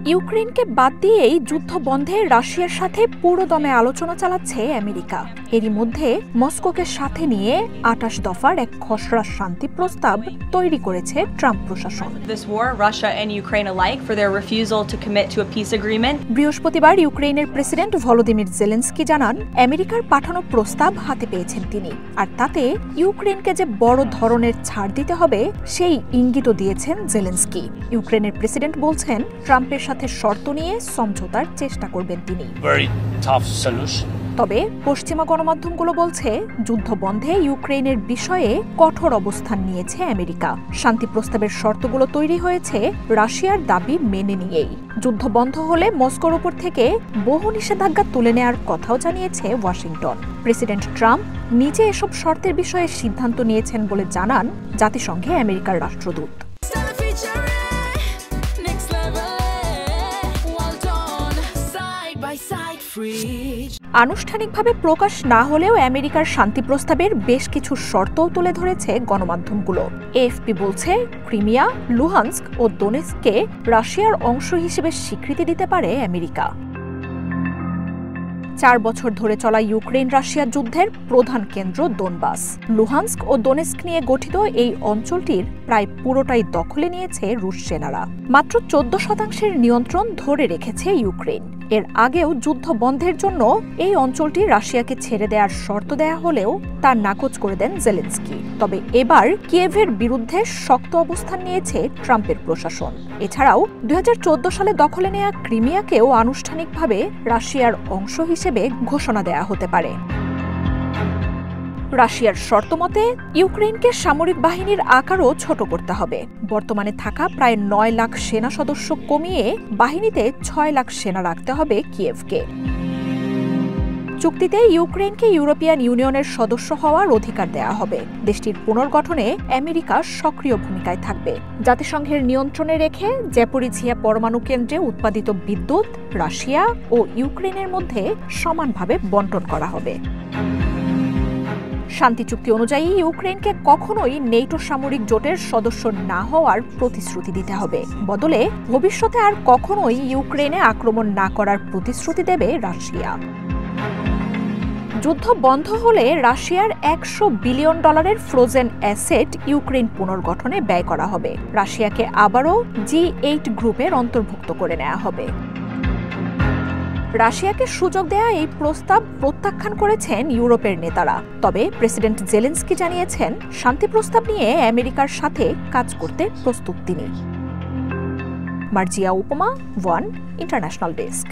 ইউক্রেনকে বাদ দিয়েই যুদ্ধ বন্ধে রাশিয়ার সাথে পুরোদমে আলোচনা চালাচ্ছে আমেরিকা। এরই মধ্যে মস্কোকে সাথে নিয়ে ২৮ দফার এক খসড়া শান্তি প্রস্তাব তৈরি করেছে ট্রাম্প প্রশাসন। বৃহস্পতিবার ইউক্রেনের প্রেসিডেন্ট ভলোদিমির জেলেনস্কি জানান, আমেরিকার পাঠানো প্রস্তাব হাতে পেয়েছেন তিনি, আর তাতে ইউক্রেনকে যে বড় ধরনের ছাড় দিতে হবে সেই ইঙ্গিতও দিয়েছেন জেলেনস্কি। ইউক্রেনের প্রেসিডেন্ট বলছেন, ট্রাম্পের সাথে শর্ত নিয়ে সমঝোতার চেষ্টা করবেন তিনি। তবে পশ্চিমা গণমাধ্যমগুলো বলছে, যুদ্ধ বন্ধে ইউক্রেনের বিষয়ে কঠোর অবস্থান নিয়েছে আমেরিকা। শান্তি প্রস্তাবের শর্তগুলো তৈরি হয়েছে রাশিয়ার দাবি মেনে নিয়েই। যুদ্ধ বন্ধ হলে মস্কোর উপর থেকে বহু নিষেধাজ্ঞা তুলে নেওয়ার কথাও জানিয়েছে ওয়াশিংটন। প্রেসিডেন্ট ট্রাম্প নিজে এসব শর্তের বিষয়ে সিদ্ধান্ত নিয়েছেন বলে জানান জাতিসংঘে আমেরিকার রাষ্ট্রদূত। আনুষ্ঠানিকভাবে প্রকাশ না হলেও আমেরিকার শান্তি প্রস্তাবের বেশ কিছু শর্তও তুলে ধরেছে গণমাধ্যমগুলো। এএফপি বলছে, ক্রিমিয়া, লুহান্স্ক ও দোনেৎস্ককে রাশিয়ার অংশ হিসেবে স্বীকৃতি দিতে পারে আমেরিকা। ৪ বছর ধরে চলা ইউক্রেন রাশিয়া যুদ্ধের প্রধান কেন্দ্র দোনবাস। লুহান্স্ক ও দোনেৎস্ক নিয়ে গঠিত এই অঞ্চলটির প্রায় পুরোটাই দখলে নিয়েছে রুশ সেনারা। মাত্র ১৪% নিয়ন্ত্রণ ধরে রেখেছে ইউক্রেন। এর আগেও যুদ্ধ বন্ধের জন্য এই অঞ্চলটি রাশিয়াকে ছেড়ে দেওয়ার শর্ত দেয়া হলেও তা নাকচ করে দেন জেলেনস্কি। তবে এবার কিয়েভের বিরুদ্ধে শক্ত অবস্থান নিয়েছে ট্রাম্পের প্রশাসন। এছাড়াও ২০১৪ সালে দখলে নেয়া ক্রিমিয়াকেও আনুষ্ঠানিকভাবে রাশিয়ার অংশ হিসেবে ঘোষণা দেয়া হতে পারে। রাশিয়ার শর্তমতে ইউক্রেনকে সামরিক বাহিনীর আকারও ছোট করতে হবে। বর্তমানে থাকা প্রায় ৯ লাখ সেনা সদস্য কমিয়ে বাহিনীতে ৬ লাখ সেনা রাখতে হবে কিয়েভকে। চুক্তিতে ইউক্রেনকে ইউরোপিয়ান ইউনিয়নের সদস্য হওয়ার অধিকার দেয়া হবে। দেশটির পুনর্গঠনে আমেরিকা সক্রিয় ভূমিকায় থাকবে। জাতিসংঘের নিয়ন্ত্রণে রেখে জাপোরিঝিয়া পরমাণু কেন্দ্রে উৎপাদিত বিদ্যুৎ রাশিয়া ও ইউক্রেনের মধ্যে সমানভাবে বণ্টন করা হবে। শান্তি চুক্তি অনুযায়ী ইউক্রেনকে কখনোই নেটো সামরিক জোটের সদস্য না হওয়ার প্রতিশ্রুতি দিতে হবে। বদলে ভবিষ্যতে আর কখনোই ইউক্রেনে আক্রমণ না করার প্রতিশ্রুতি দেবে রাশিয়া। যুদ্ধ বন্ধ হলে রাশিয়ার $১০০ বিলিয়ন ফ্রোজেন অ্যাসেট ইউক্রেন পুনর্গঠনে ব্যয় করা হবে। রাশিয়াকে আবারও G8 গ্রুপের অন্তর্ভুক্ত করে নেওয়া হবে। রাশিয়াকে সুযোগ দেয়া এই প্রস্তাব প্রত্যাখ্যান করেছেন ইউরোপের নেতারা। তবে প্রেসিডেন্ট জেলেনস্কি জানিয়েছেন, শান্তি প্রস্তাব নিয়ে আমেরিকার সাথে কাজ করতে প্রস্তুত তিনি। মার্জিয়া উপমা, ওয়ান ইন্টারন্যাশনাল ডেস্ক।